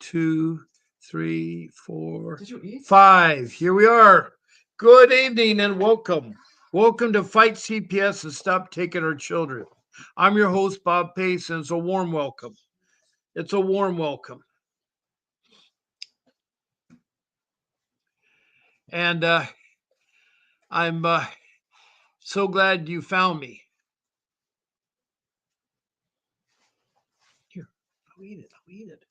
two, three, four, five. Here we are. Good evening and welcome. Welcome to Fight CPS and Stop Taking Our Children. I'm your host, Bob Pace, and it's a warm welcome. It's a warm welcome. And I'm so glad you found me. Here, I'll eat it. I'll eat it.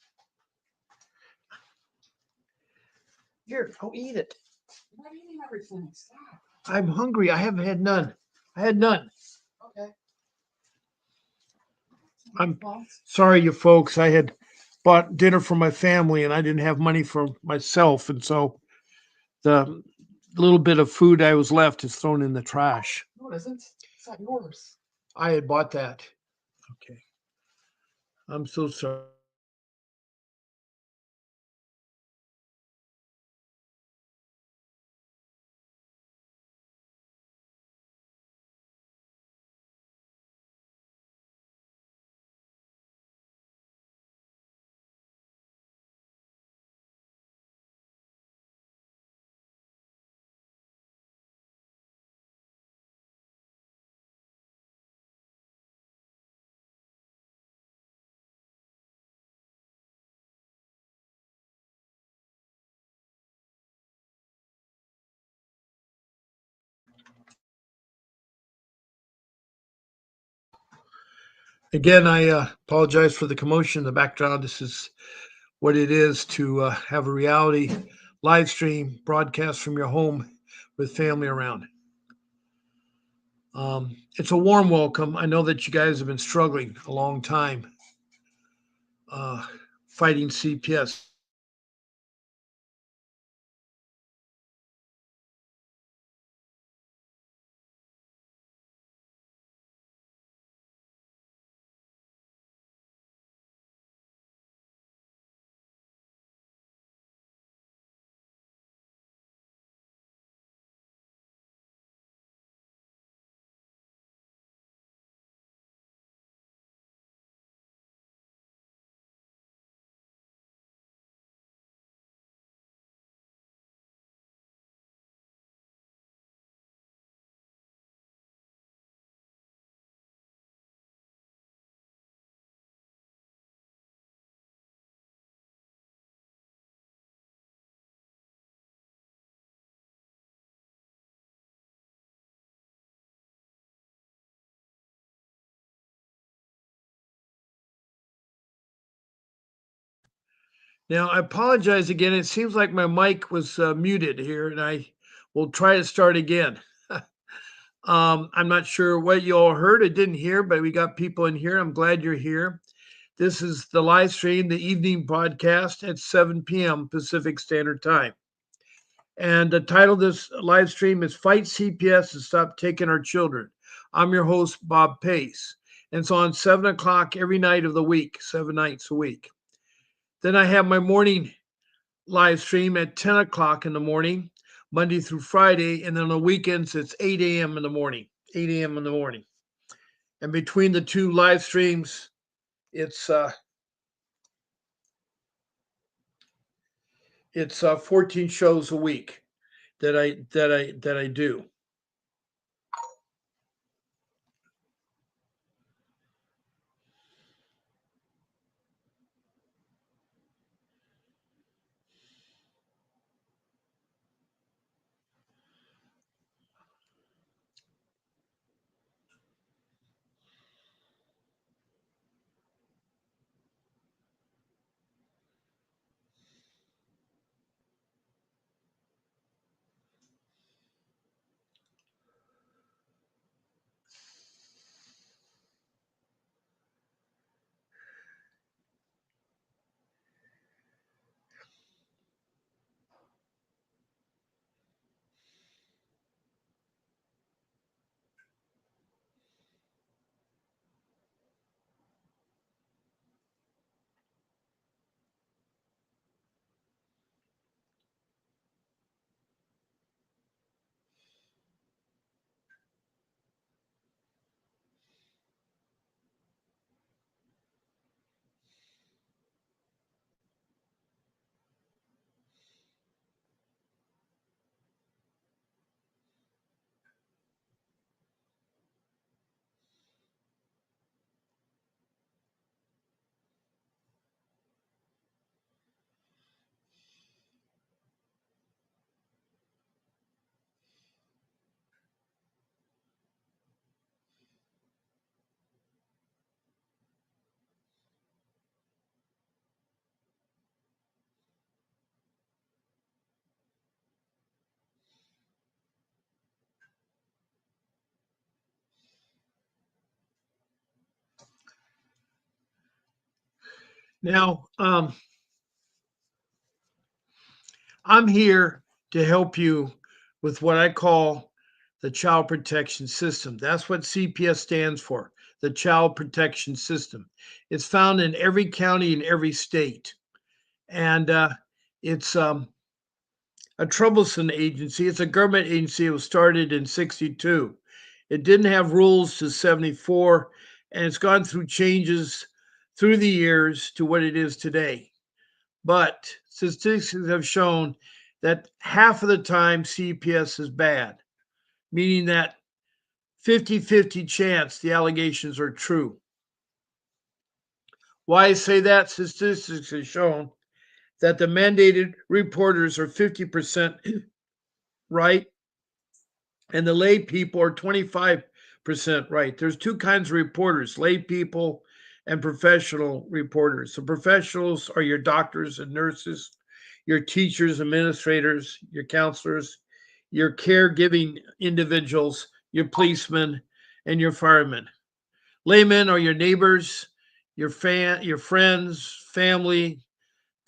Here, I'll eat it. You're not eating everything. Stop. I'm hungry. I haven't had none. I had none. Okay. I'm sorry, you folks. I had bought dinner for my family and I didn't have money for myself. And so the little bit of food I was left is thrown in the trash. No, it isn't. It's not yours. I had bought that. Okay. I'm so sorry. Again, I apologize for the commotion in the background. This is what it is to have a reality live stream broadcast from your home with family around. It's a warm welcome. I know that you guys have been struggling a long time uh, fighting CPS. Now, I apologize again. It seems like my mic was muted here, and I will try to start again. I'm not sure what you all heard. I didn't hear, but we got people in here. I'm glad you're here. This is the live stream, the evening broadcast at 7 p.m. Pacific Standard Time. And the title of this live stream is Fight CPS and Stop Taking Our Children. I'm your host, Bob Pace. And it's on 7 o'clock every night of the week, 7 nights a week. Then I have my morning live stream at 10 o'clock in the morning, Monday through Friday. And then on the weekends, it's 8 a.m. in the morning, 8 a.m. in the morning. And between the two live streams, it's 14 shows a week that I do. Now, I'm here to help you with what I call the Child Protection System. That's what CPS stands for, the Child Protection System. It's found in every county in every state, and it's a troublesome agency. It's a government agency. It was started in '62. It didn't have rules to '74, and it's gone through changes through the years to what it is today. But statistics have shown that half of the time CPS is bad, meaning that 50-50 chance the allegations are true. Why I say that? Statistics have shown that the mandated reporters are 50% right and the lay people are 25% right. There's two kinds of reporters, lay people and professional reporters. The professionals are your doctors and nurses, your teachers, administrators, your counselors, your caregiving individuals, your policemen, and your firemen. Laymen are your neighbors, your friends, family,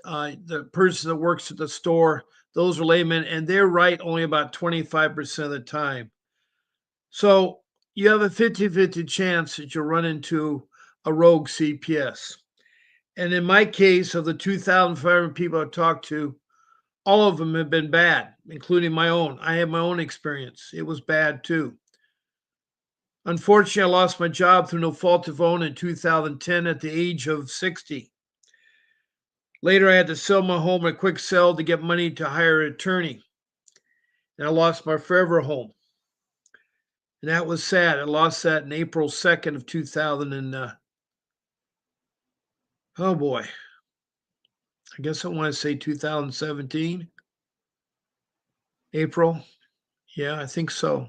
the person that works at the store. Those are laymen, and they're right only about 25% of the time. So you have a 50-50 chance that you'll run into a rogue CPS. And in my case, of the 2,500 people I've talked to, all of them have been bad, including my own. I have my own experience. It was bad too. Unfortunately, I lost my job through no fault of own in 2010 at the age of 60. Later, I had to sell my home in a quick sell to get money to hire an attorney. And I lost my forever home. And that was sad. I lost that in April 2nd of 2000 and oh boy, I guess I want to say 2017, April. Yeah, I think so.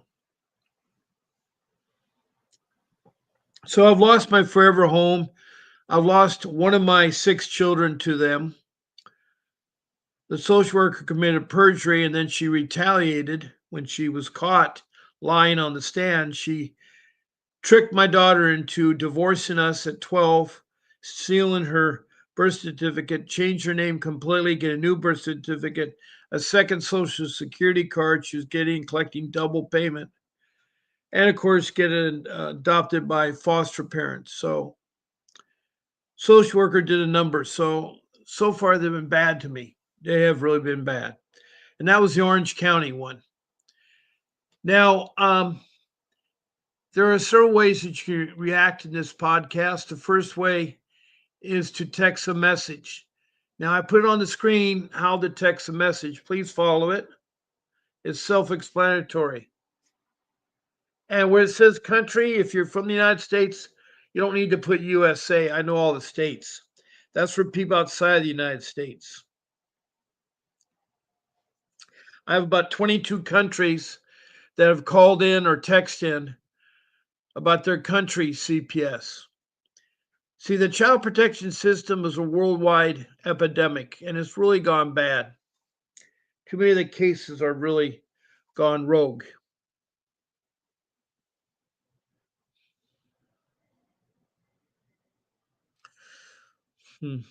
So I've lost my forever home. I've lost one of my six children to them. The social worker committed perjury and then she retaliated when she was caught lying on the stand. She tricked my daughter into divorcing us at 12, stealing her birth certificate, changed her name completely, get a new birth certificate, a second social security card she was getting, collecting double payment, and of course, getting adopted by foster parents. So, social worker did a number. So far, they've been bad to me. They have really been bad. And that was the Orange County one. Now, there are several ways that you can react in this podcast. The first way is to text a message. Now, I put it on the screen how to text a message. Please follow it. It's self explanatory. And where it says country, if you're from the United States, you don't need to put USA. I know all the states. That's for people outside the United States. I have about 22 countries that have called in or texted in about their country CPS. See, the child protection system is a worldwide epidemic and it's really gone bad. Too many of the cases are really gone rogue. Hmm.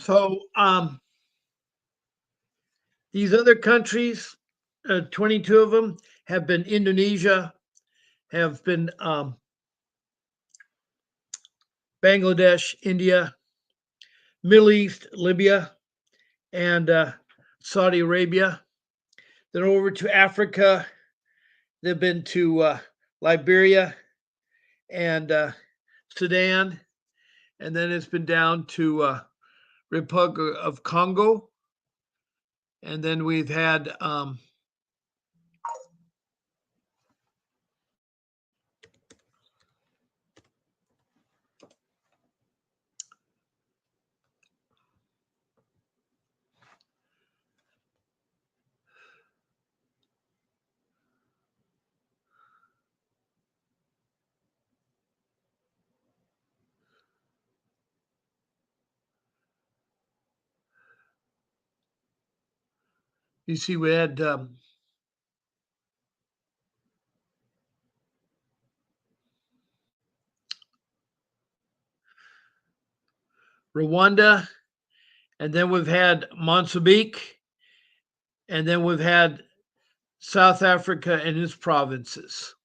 So, these other countries, 22 of them, have been Indonesia, have been Bangladesh, India, Middle East, Libya, and Saudi Arabia. Then over to Africa, they've been to Liberia, and Sudan, and then it's been down to Republic of Congo, and then we've had you see we had Rwanda, and then we've had Mozambique, and then we've had South Africa and its provinces.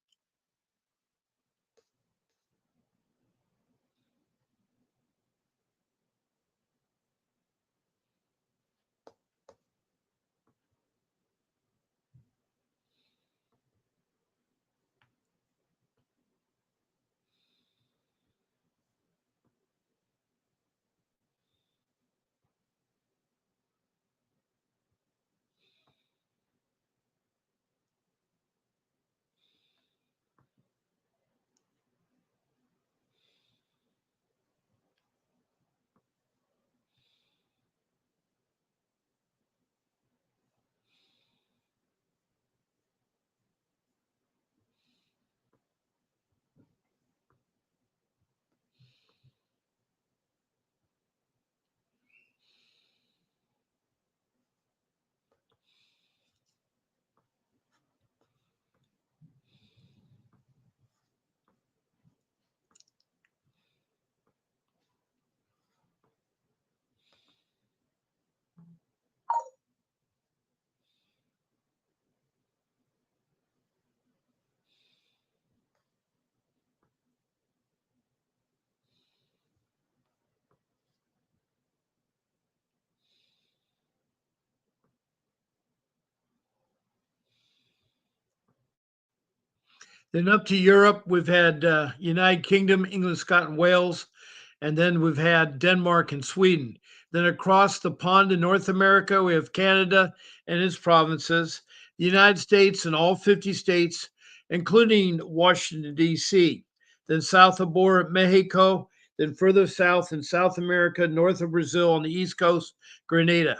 Then up to Europe, we've had United Kingdom, England, Scotland, Wales, and then we've had Denmark and Sweden. Then across the pond in North America, we have Canada and its provinces, the United States and all 50 states, including Washington, D.C. Then south of border, Mexico. Then further south in South America, north of Brazil on the East Coast, Grenada.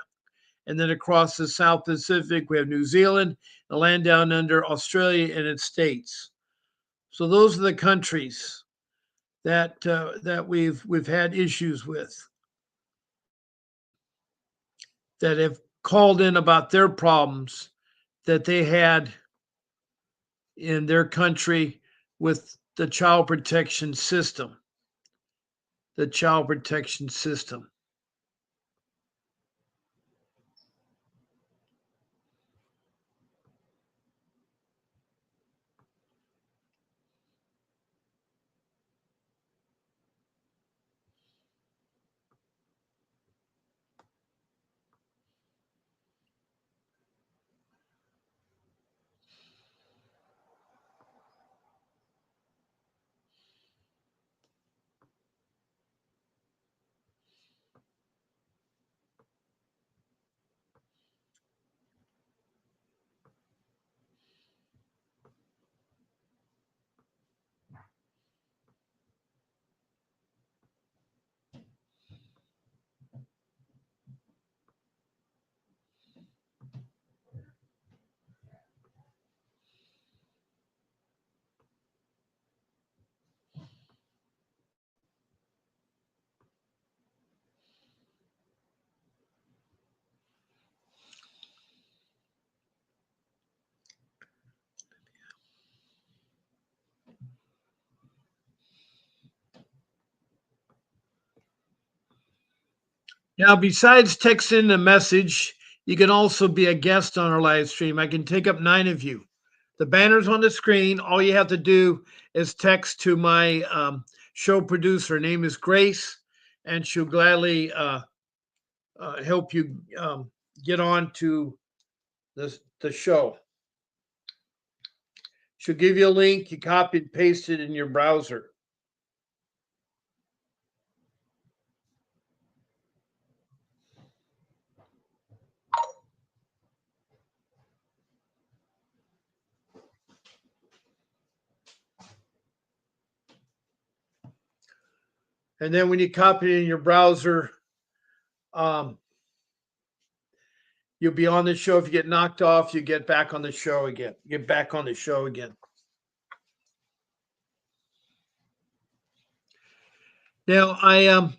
And then across the South Pacific, we have New Zealand, the land down under Australia and its states. So those are the countries that we've had issues with that have called in about their problems that they had in their country with the child protection system. The child protection system. Now, besides texting a message, you can also be a guest on our live stream. I can take up 9 of you. The banner's on the screen. All you have to do is text to my show producer. Her name is Grace, and she'll gladly help you get on to the show. She'll give you a link, you copy and paste it in your browser. And then when you copy it in your browser, um, you'll be on the show. If you get knocked off, you get back on the show again. Get back on the show again. Now I'm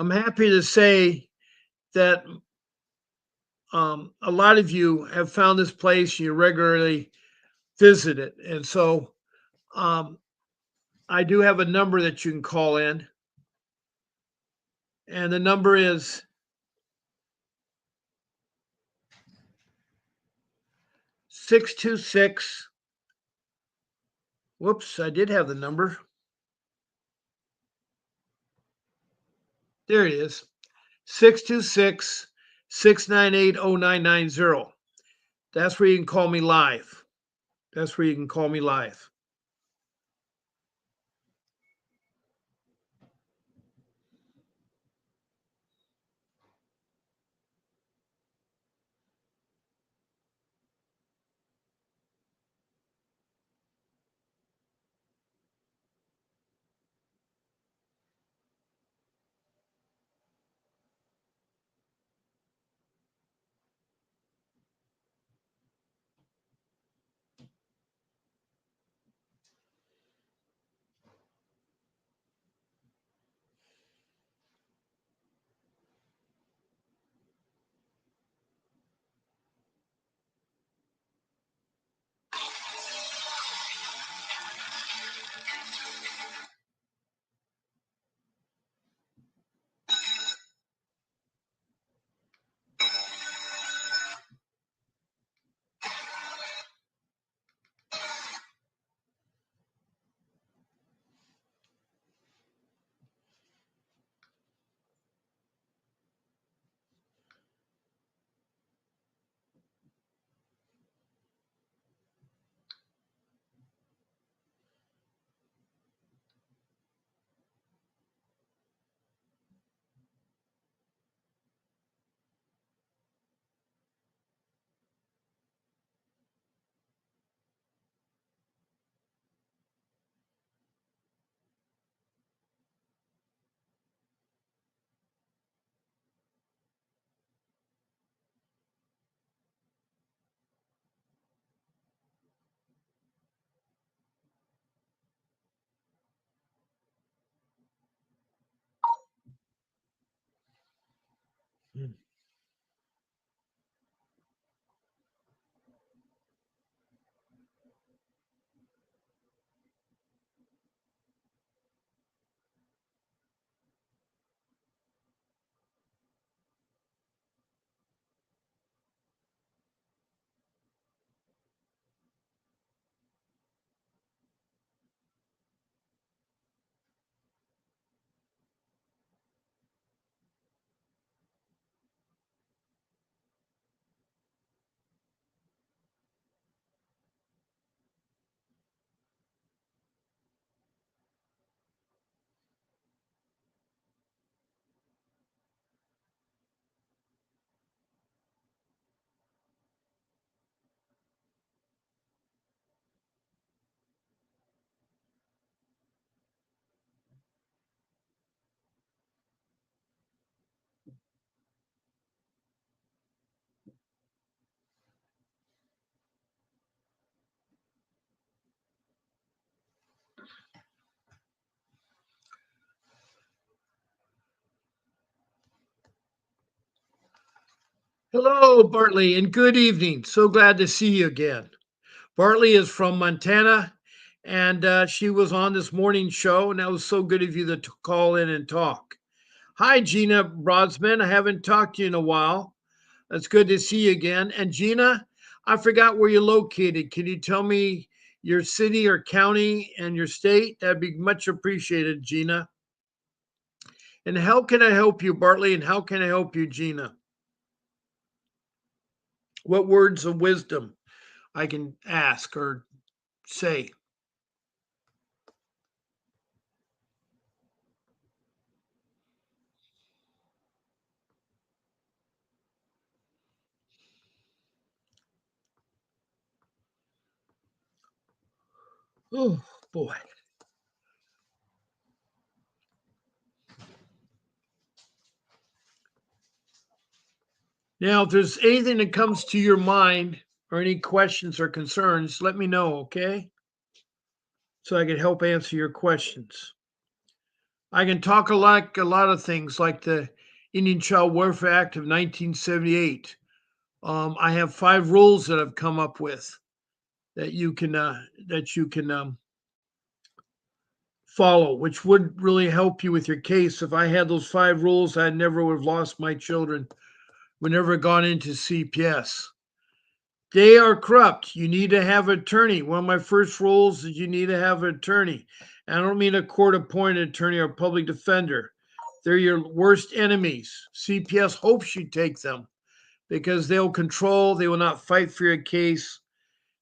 happy to say that a lot of you have found this place and you regularly visit it. And so um, I do have a number that you can call in. And the number is 626. Whoops, I did have the number. There it is. 626 698 0990. That's where you can call me live. That's where you can call me live. Hello, Bartley, and good evening. So glad to see you again. Bartley is from Montana, and she was on this morning show, and that was so good of you to call in and talk. Hi, Gina Broadsman. I haven't talked to you in a while. It's good to see you again. And Gina, I forgot where you're located. Can you tell me your city or county and your state? That'd be much appreciated, Gina. And how can I help you, Bartley? And how can I help you, Gina? What words of wisdom I can ask or say? Oh boy. Now, if there's anything that comes to your mind or any questions or concerns, let me know, okay? So I can help answer your questions. I can talk a lot of things like the Indian Child Welfare Act of 1978. I have 5 rules that I've come up with that you can follow, which would really help you with your case. If I had those 5 rules, I never would have lost my children. Would never have gone into CPS. They are corrupt. You need to have an attorney. One of my first rules is you need to have an attorney. And I don't mean a court appointed attorney or public defender. They're your worst enemies. CPS hopes you take them because they'll control, they will not fight for your case,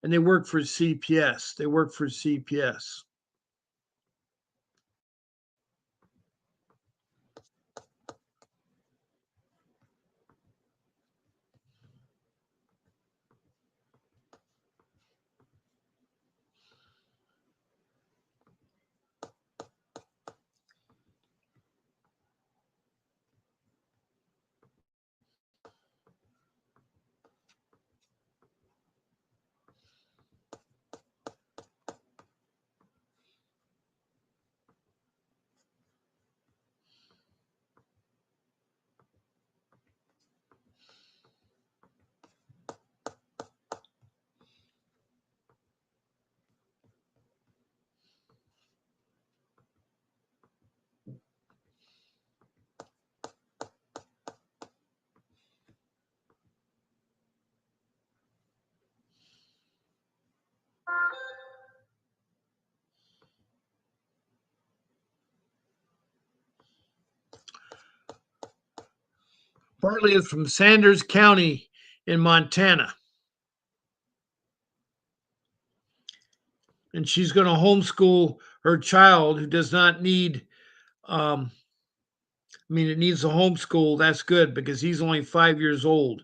and they work for CPS. They work for CPS. Bartley is from Sanders County in Montana, and she's going to homeschool her child who does not need. I mean, it needs a homeschool. That's good because he's only 5 years old.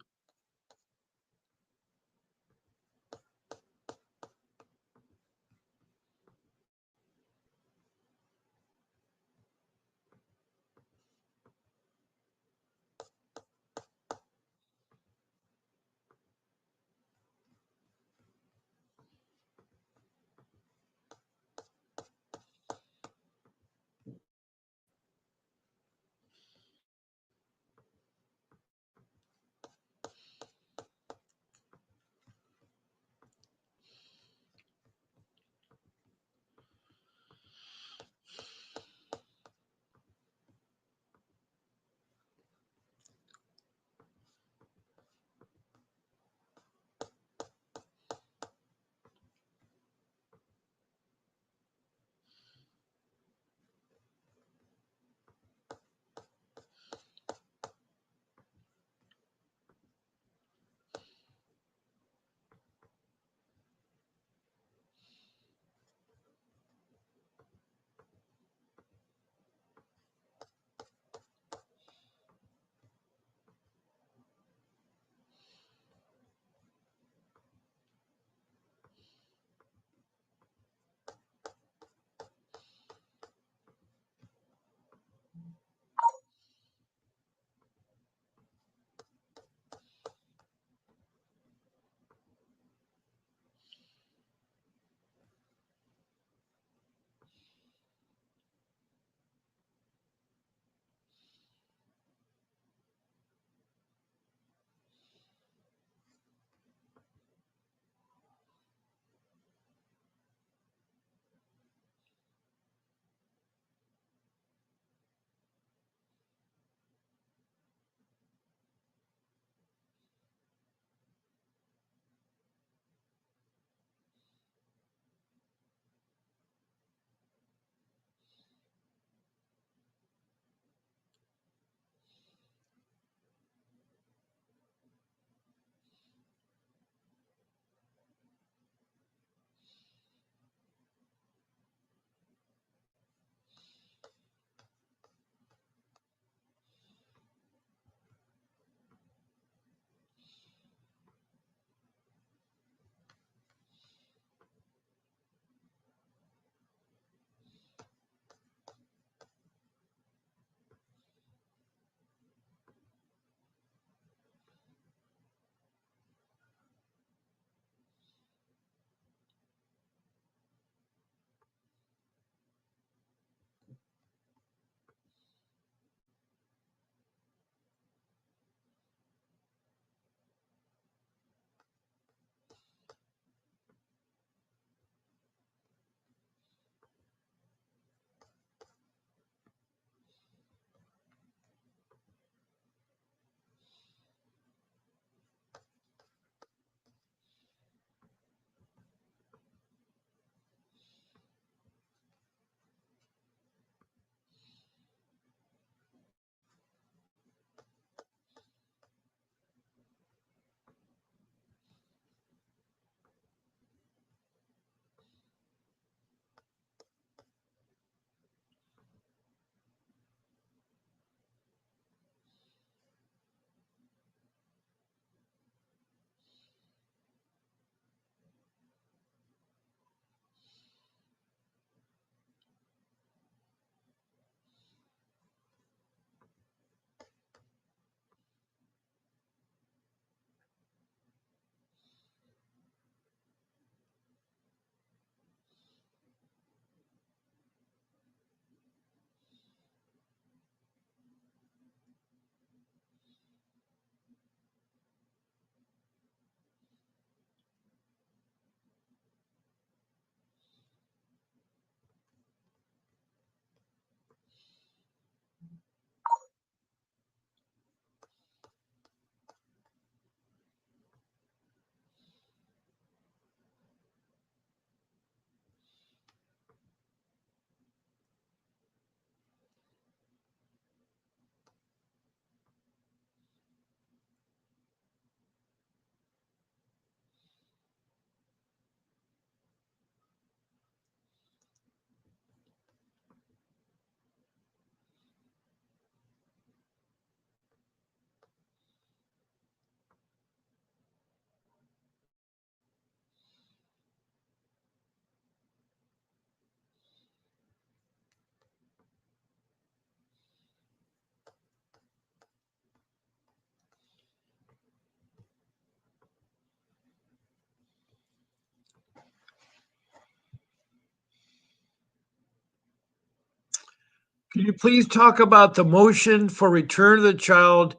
Can you please talk about the motion for return of the child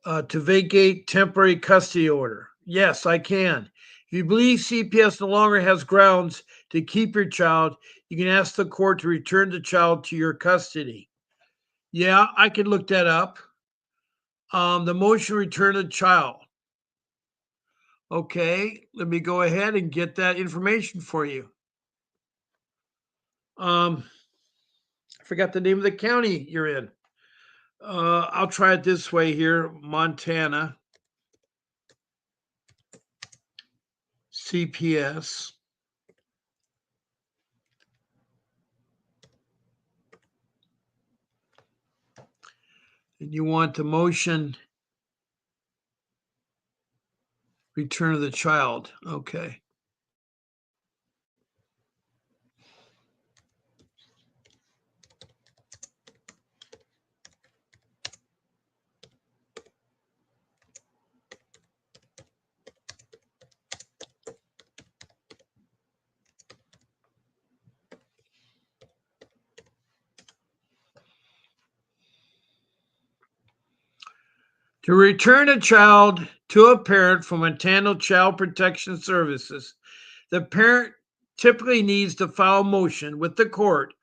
to vacate temporary custody order? Yes, I can. If you believe CPS no longer has grounds to keep your child, you can ask the court to return the child to your custody. Yeah, I can look that up. The motion to return the child. Okay, let me go ahead and get that information for you. I forgot the name of the county you're in. I'll try it this way here, Montana, CPS. And you want the motion return of the child. Okay. To return a child to a parent from Montana Child Protection Services, the parent typically needs to file a motion with the court,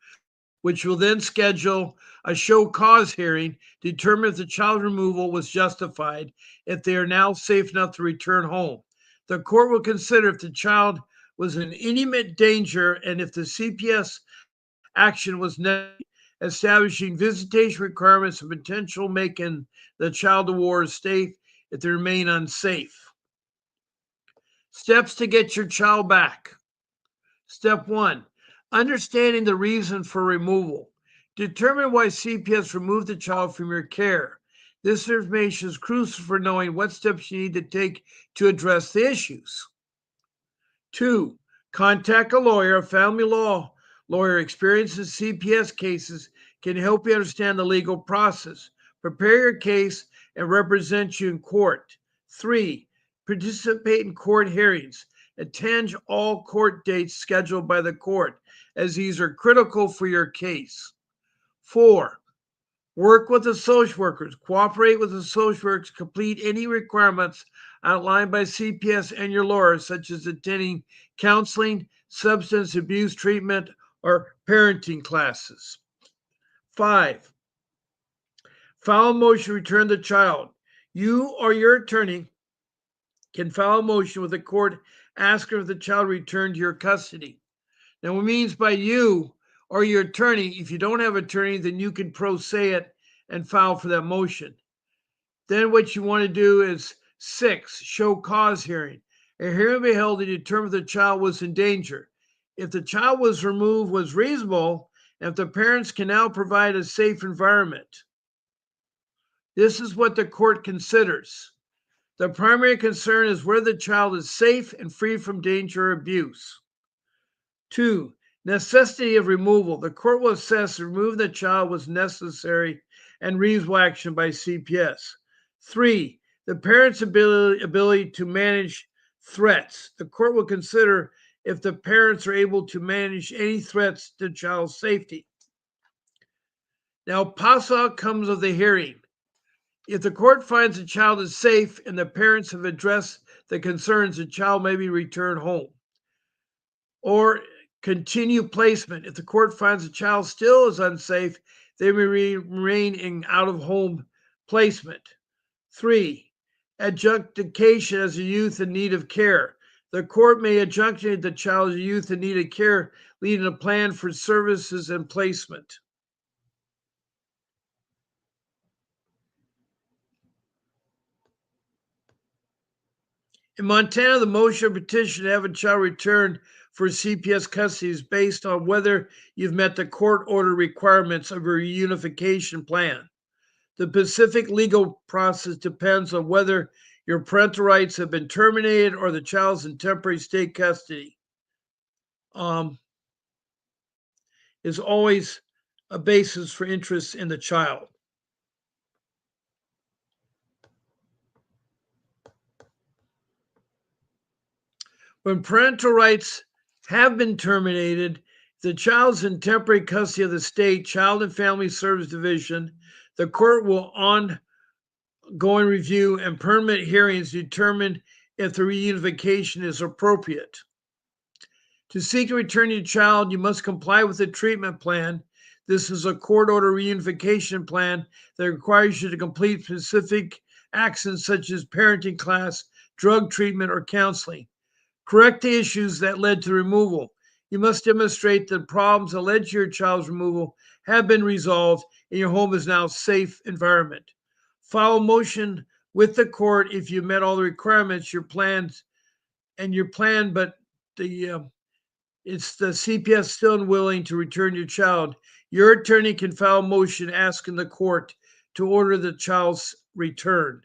which will then schedule a show cause hearing, determine if the child removal was justified, if they are now safe enough to return home. The court will consider if the child was in imminent danger and if the CPS action was necessary, establishing visitation requirements and potential making the child of war safe if they remain unsafe. Steps to get your child back. Step one, understanding the reason for removal. Determine why CPS removed the child from your care. This information is crucial for knowing what steps you need to take to address the issues. Two, contact a lawyer. A family law lawyer experienced in CPS cases can help you understand the legal process, prepare your case, and represent you in court. Three, participate in court hearings. Attend all court dates scheduled by the court, as these are critical for your case. Four, work with the social workers. Cooperate with the social workers. Complete any requirements outlined by CPS and your lawyer, such as attending counseling, substance abuse treatment, or parenting classes. Five, file a motion to return the child. You or your attorney can file a motion with the court asking if the child returned to your custody. Now, what it means by you or your attorney, if you don't have an attorney, then you can pro se it and file for that motion. Then what you want to do is six, show cause hearing. A hearing will be held to determine if the child was in danger. If the child was removed was reasonable, and if the parents can now provide a safe environment. This is what the court considers. The primary concern is whether the child is safe and free from danger or abuse. Two, necessity of removal. The court will assess if removing the child was necessary and reasonable action by CPS. Three, the parent's ability to manage threats. The court will consider if the parents are able to manage any threats to child's safety. Now, possible outcomes of the hearing. If the court finds the child is safe and the parents have addressed the concerns, the child may be returned home. Or continue placement. If the court finds the child still is unsafe, they may remain in out of home placement. Three, adjudication as a youth in need of care. The court may adjudicate the child as a youth in need of care, leading a plan for services and placement. In Montana, the motion or petition to have a child returned for CPS custody is based on whether you've met the court order requirements of a reunification plan. The specific legal process depends on whether your parental rights have been terminated or the child's in temporary state custody. Is always a basis for interest in the child. When parental rights have been terminated, The child's in temporary custody of the state Child and Family Service Division. The court will ongoing review and permanent hearings determine if the reunification is appropriate. To seek to return your child, you must comply with the treatment plan. This is a court order reunification plan that requires you to complete specific actions such as parenting class, drug treatment, or counseling. Correct the issues that led to removal. You must demonstrate that problems that led to your child's removal have been resolved and your home is now a safe environment. File a motion with the court if you met all the requirements, your plan, but the it's the CPS still unwilling to return your child. Your attorney can file a motion asking the court to order the child's return.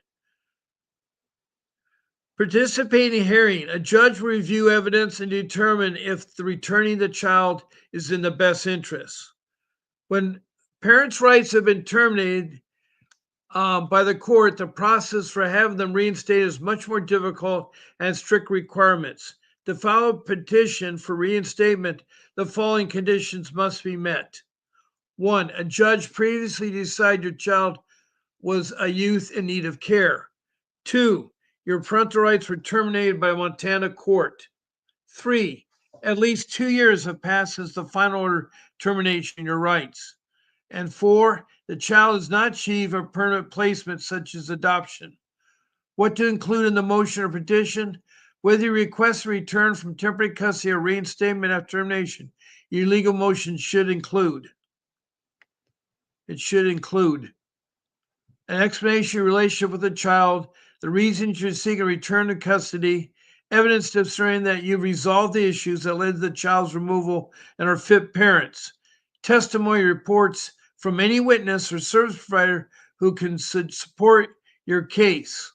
Participate in hearing. A judge will review evidence and determine if the returning the child is in the best interest. When parents' rights have been terminated by the court, the process for having them reinstated is much more difficult and strict requirements. To file a petition for reinstatement, the following conditions must be met. One, a judge previously decided your child was a youth in need of care. Two, your parental rights were terminated by Montana court. Three, at least 2 years have passed since the final order termination your rights. And four, the child has not achieved a permanent placement such as adoption. What to include in the motion or petition? Whether you request a return from temporary custody or reinstatement after termination, your legal motion should include. It should include an explanation of your relationship with the child, the reasons you're seeking a return to custody, evidence demonstrating that you've resolved the issues that led to the child's removal and are fit parents, testimony reports from any witness or service provider who can support your case.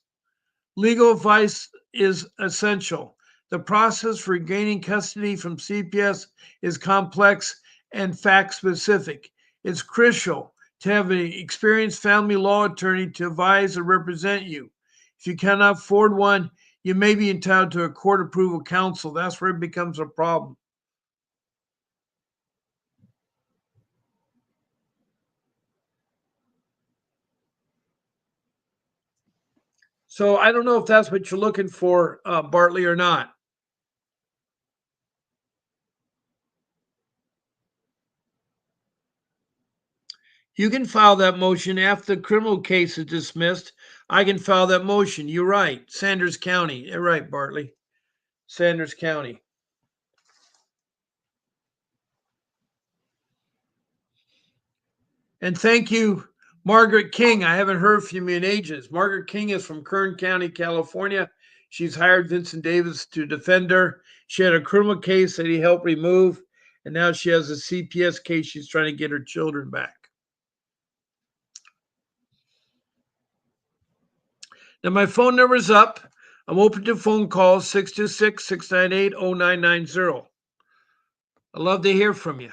Legal advice is essential. The process for gaining custody from CPS is complex and fact specific. It's crucial to have an experienced family law attorney to advise or represent you. If you cannot afford one, you may be entitled to a court approval counsel. That's where it becomes a problem. So I don't know if that's what you're looking for, Bartley, or not. You can file that motion after the criminal case is dismissed. I can file that motion. You're right. Sanders County. You're right, Bartley. Sanders County. And thank you, Margaret King. I haven't heard from you in ages. Margaret King is from Kern County, California. She's hired Vincent Davis to defend her. She had a criminal case that he helped remove, and now she has a CPS case. She's trying to get her children back. Now, my phone number is up. I'm open to phone calls 626 698 0990. I'd love to hear from you.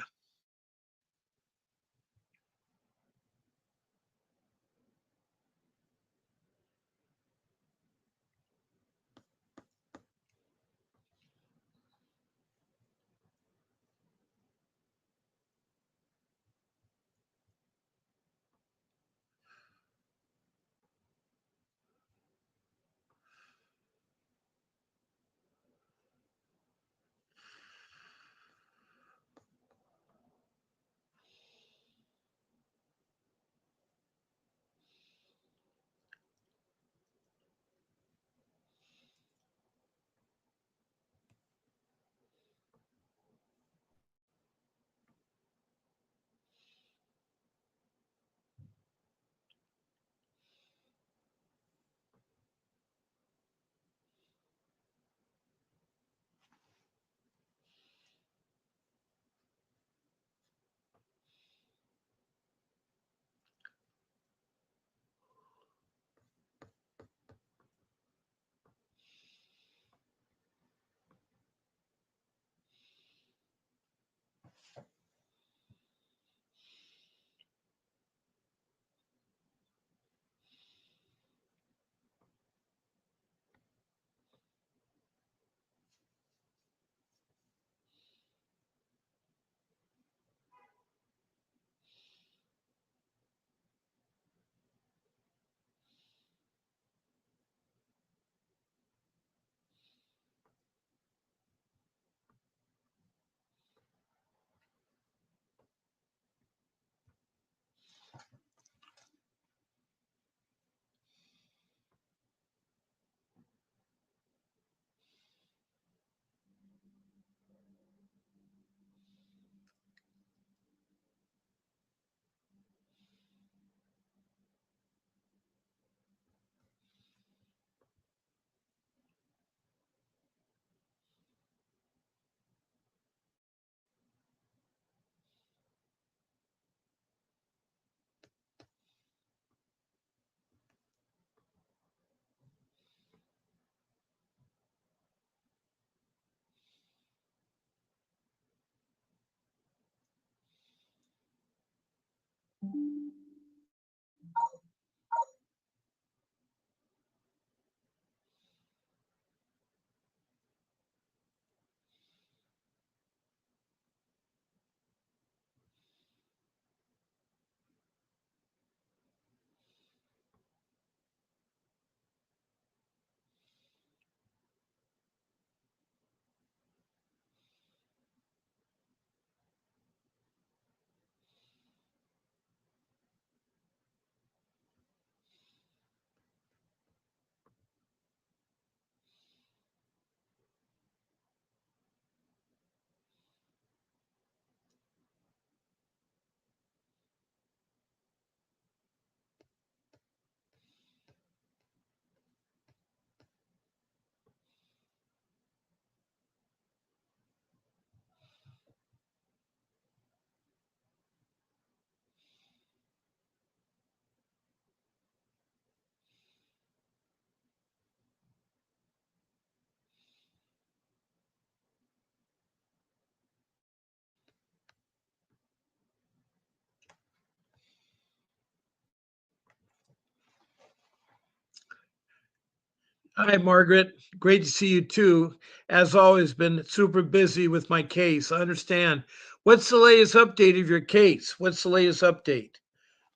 Hi, Margaret. Great to see you too. As always, been super busy with my case. I understand. What's the latest update of your case? What's the latest update?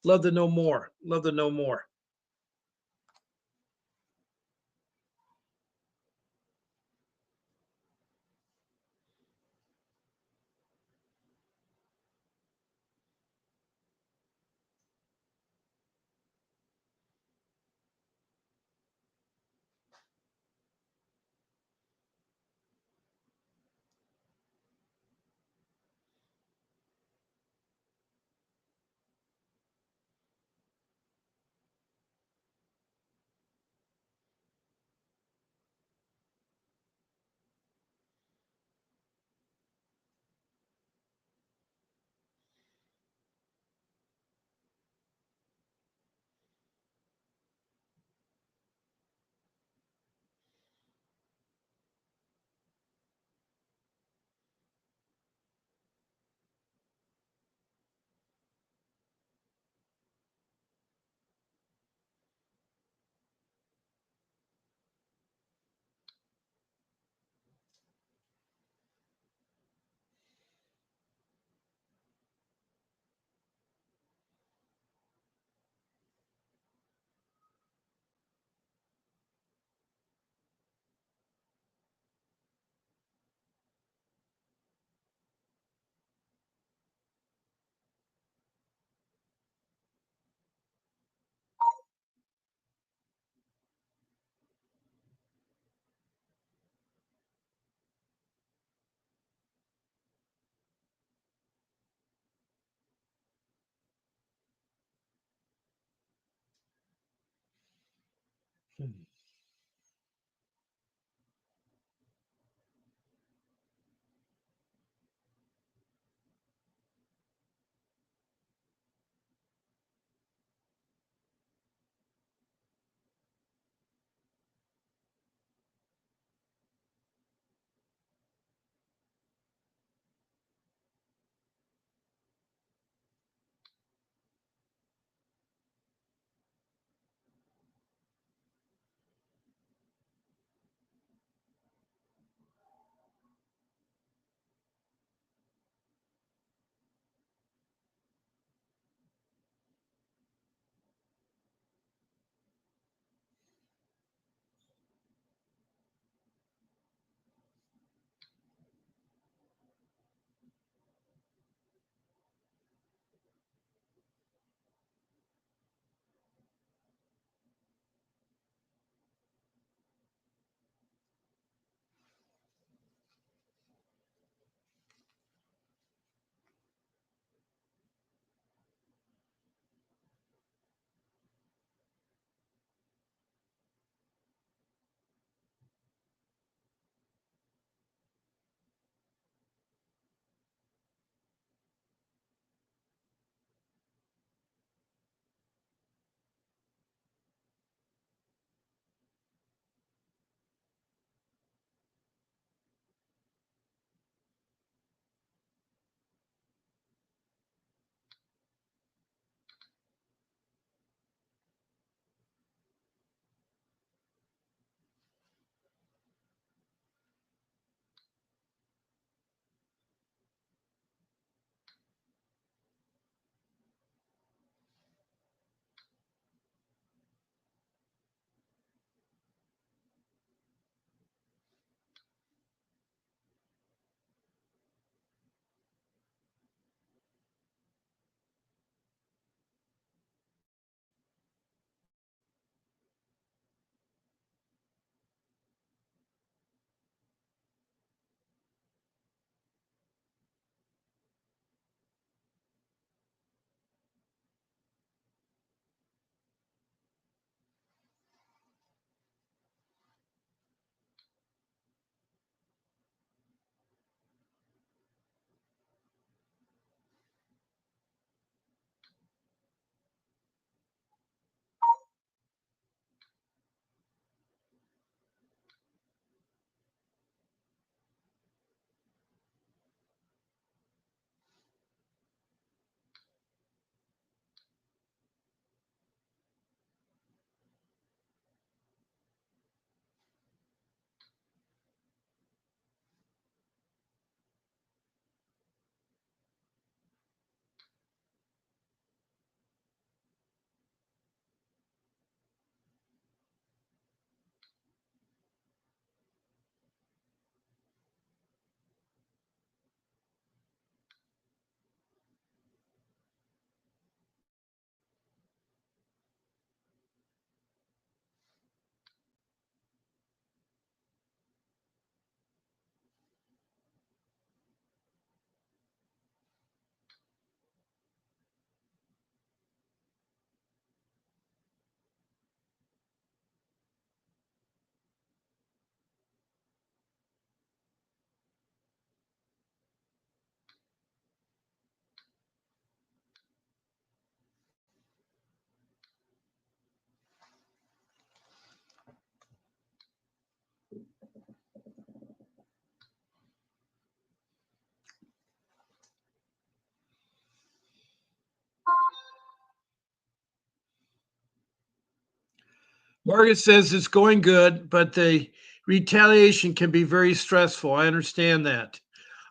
Love to know more. Love to know more. Margaret says it's going good, but the retaliation can be very stressful. I understand that.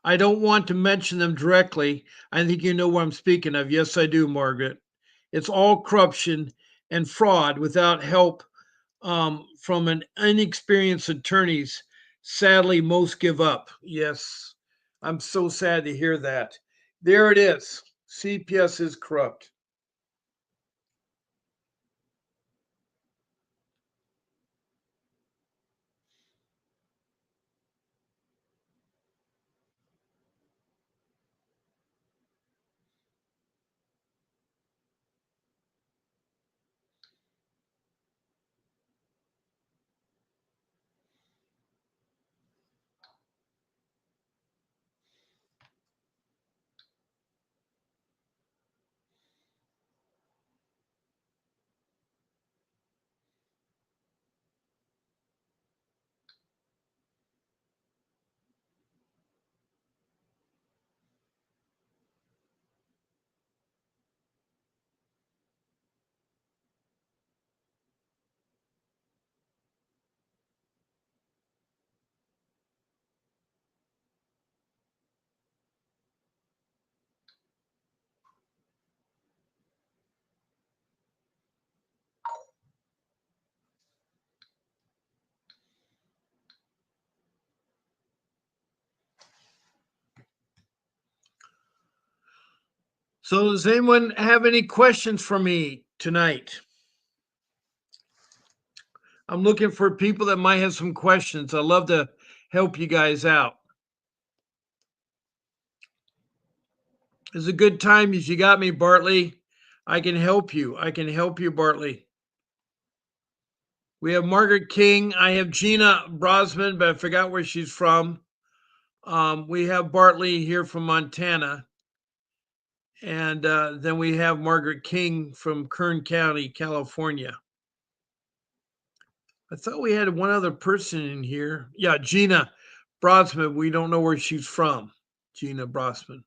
I don't want to mention them directly. I think you know what I'm speaking of. Yes, I do, Margaret. It's all corruption and fraud without help from an inexperienced attorneys. Sadly, most give up. Yes, I'm so sad to hear that. There it is. CPS is corrupt. So, does anyone have any questions for me tonight? I'm looking for people that might have some questions. I'd love to help you guys out. It's a good time as you got me, Bartley. I can help you. I can help you, Bartley. We have Margaret King. I have Gina Brosman, but I forgot where she's from. We have Bartley here from Montana. And then we have Margaret King from Kern County, California. I thought we had one other person in here. Yeah, Gina Brosman. We don't know where she's from. Gina Brosman.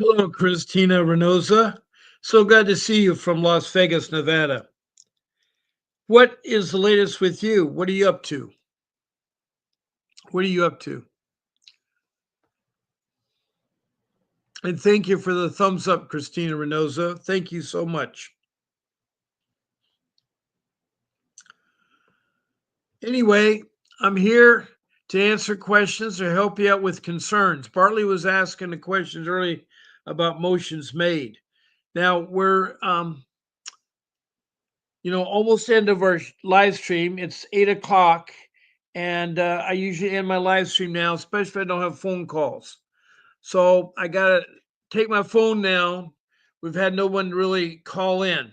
Hello, Christina Renoza. So glad to see you from Las Vegas, Nevada. What is the latest with you? What are you up to? What are you up to? And thank you for the thumbs up, Christina Renoza. Thank you so much. Anyway, I'm here to answer questions or help you out with concerns. Bartley was asking the questions early about motions made. Now we're almost end of our live stream. It's 8 o'clock, and I usually end my live stream now, especially if I don't have phone calls. So I gotta take my phone now. We've had no one really call in.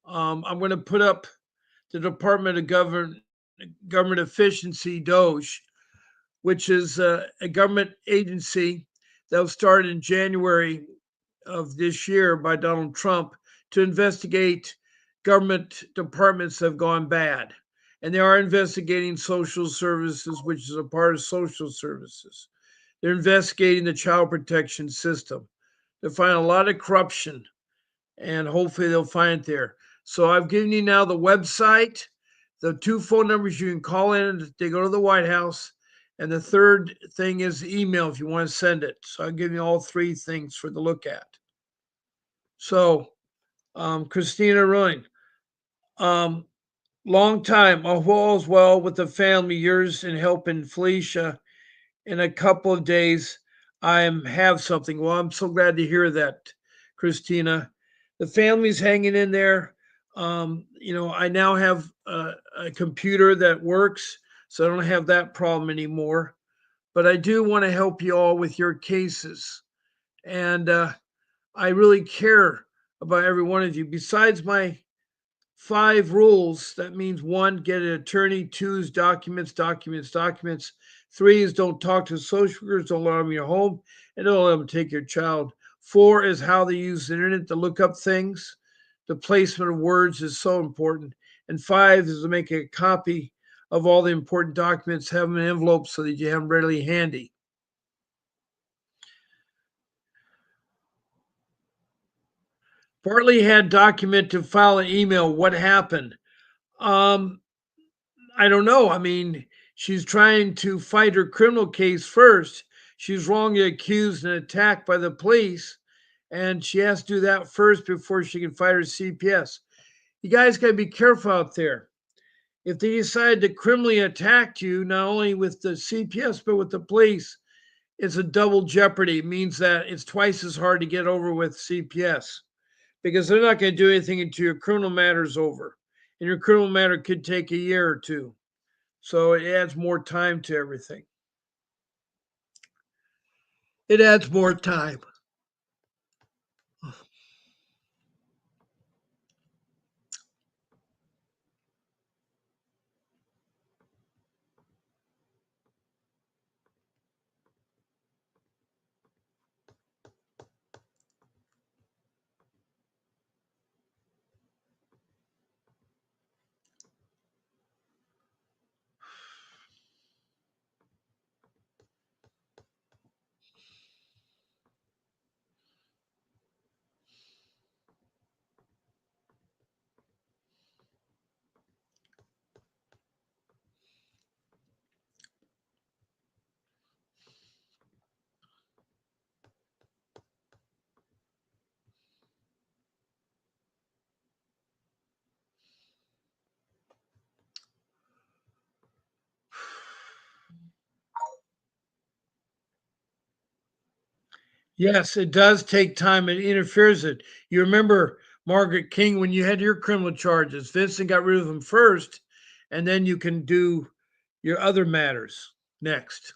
I'm going to put up the Department of Government Efficiency (DOGE), which is a government agency that was started in January of this year by Donald Trump to investigate government departments that have gone bad. And they are investigating social services, which is a part of social services. They're investigating the child protection system. They find a lot of corruption, and hopefully they'll find it there. So I've given you now the website, the two phone numbers you can call in. They go to the White House. And the third thing is the email if you want to send it. So I'll give you all three things for the look at. So, Christina Ruin, um, long time. All's well with the family. Yours in helping Felicia. In a couple of days, have something. Well, I'm so glad to hear that, Christina. The family's hanging in there. I now have a computer that works, so I don't have that problem anymore. But I do want to help you all with your cases. And I really care about every one of you. Besides my five rules, that means one, get an attorney. Two is documents, documents, documents. Three is don't talk to social workers, don't allow them in your home, and don't let them take your child. Four is how they use the internet to look up things. The placement of words is so important. And five is to make a copy of all the important documents, have them in envelopes so that you have them readily handy. Bartley had document to file an email. What happened? Um, I don't know. I mean, she's trying to fight her criminal case first. She's wrongly accused and attacked by the police, and she has to do that first before she can fight her CPS. You guys got to be careful out there. If they decide to criminally attack you, not only with the CPS but with the police, it's a double jeopardy. It means that it's twice as hard to get over with CPS because they're not going to do anything until your criminal matter's over. And your criminal matter could take a year or two. So it adds more time to everything. It adds more time. Yes, it does take time. It interferes it. You remember Margaret King when you had your criminal charges. Vincent got rid of them first, and then you can do your other matters next.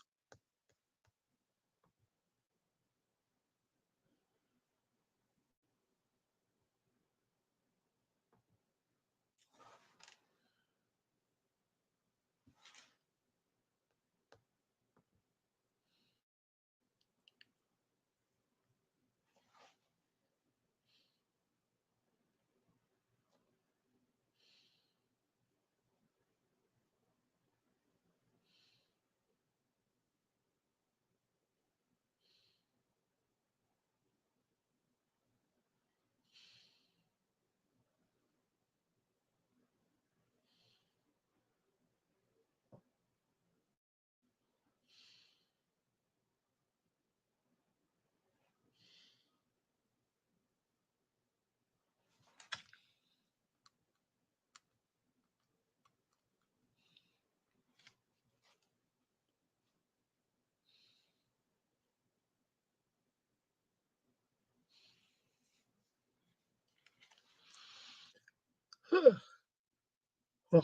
Oh,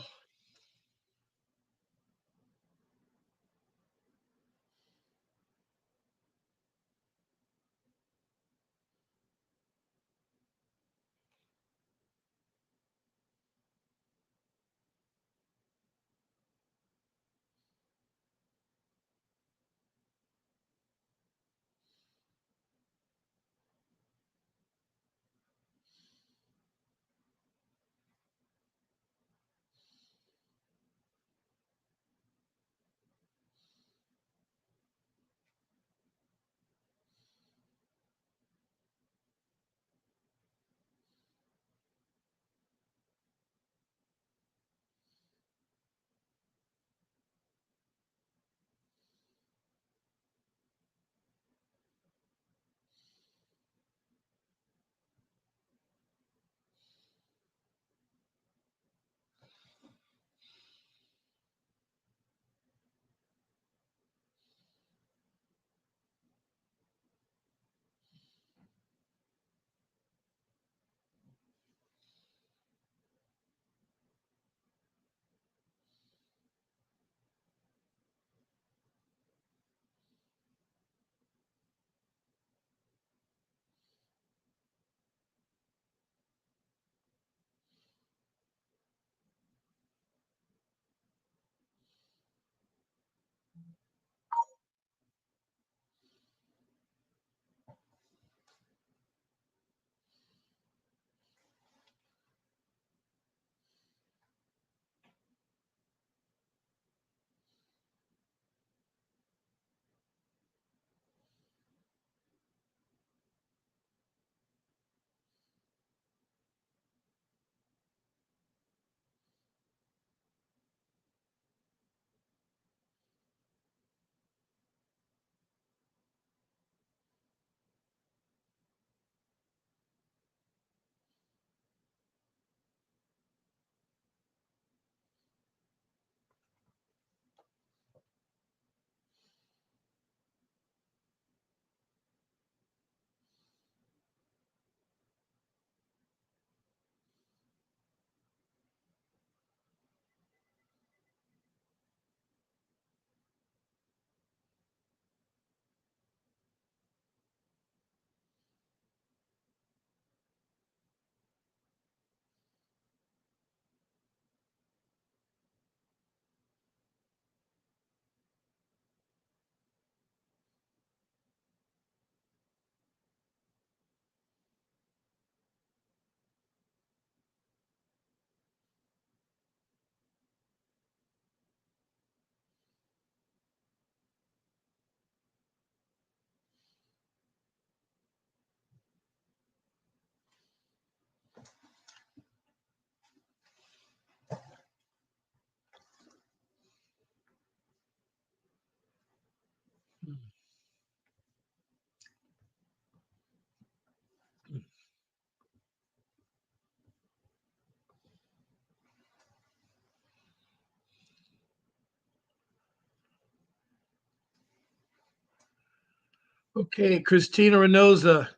okay. Christina Renoza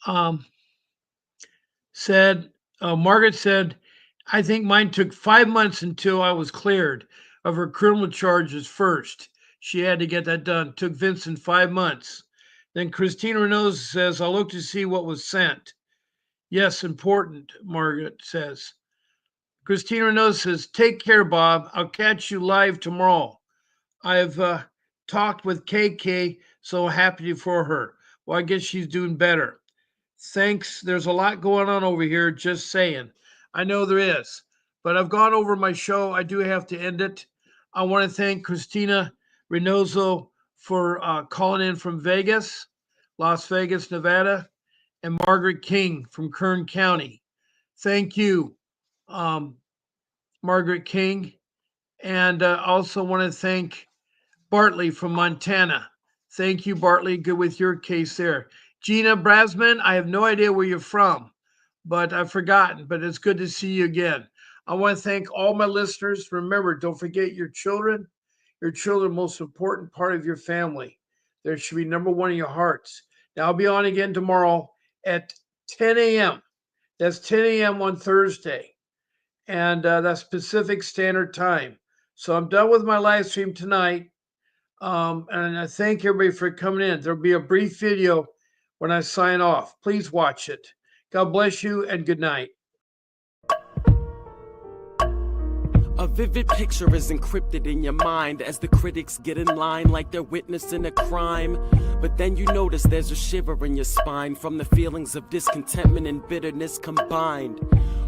um, said, Margaret said, I think mine took 5 months until I was cleared of her criminal charges first. She had to get that done. Took Vincent 5 months. Then Christina Renoza says, I'll look to see what was sent. Yes, important, Margaret says. Christina Renoza says, take care, Bob. I'll catch you live tomorrow. I've talked with KK, so happy for her. Well, I guess she's doing better. Thanks. There's a lot going on over here, just saying. I know there is, but I've gone over my show. I do have to end it. I want to thank Christina Reynoso for calling in from Vegas, Las Vegas, Nevada, and Margaret King from Kern County. Thank you, um, Margaret King. And also want to thank Bartley from Montana. Thank you, Bartley. Good with your case there. Gina Brasman, I have no idea where you're from, but I've forgotten, but it's good to see you again. I want to thank all my listeners. Remember, don't forget your children. Your children, most important part of your family. There should be number one in your hearts. Now, I'll be on again tomorrow at 10 a.m. That's 10 a.m. on Thursday. and that's Pacific Standard Time. So I'm done with my live stream tonight. And I thank everybody for coming in. There'll be a brief video when I sign off. Please watch it. God bless you and good night. A vivid picture is encrypted in your mind as the critics get in line like they're witnessing a crime. But then you notice there's a shiver in your spine from the feelings of discontentment and bitterness combined.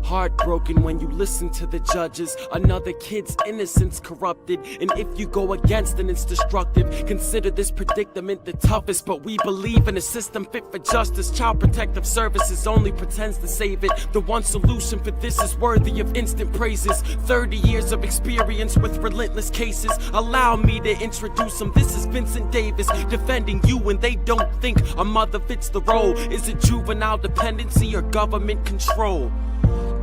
Heartbroken when you listen to the judges, another kid's innocence corrupted. And if you go against it, it's destructive. Consider this predicament the toughest, but we believe in a system fit for justice. Child Protective Services only pretends to save it. The one solution for this is worthy of instant praises. 30 years of experience with relentless cases. Allow me to introduce them. This is Vincent Davis, defending you when they don't think a mother fits the role. Is it juvenile dependency or government control?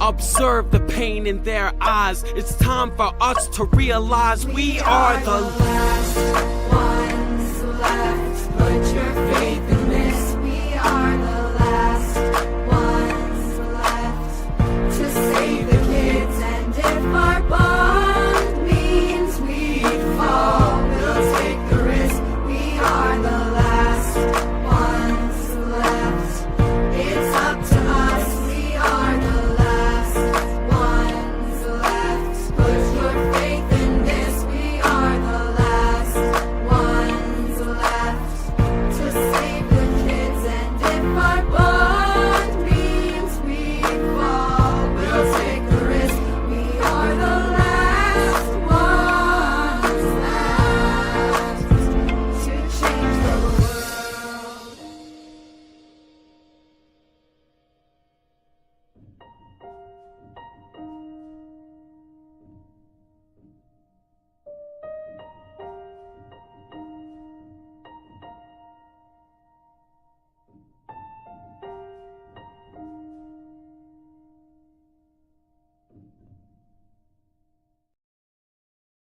Observe the pain in their eyes. It's time for us to realize we are the last one.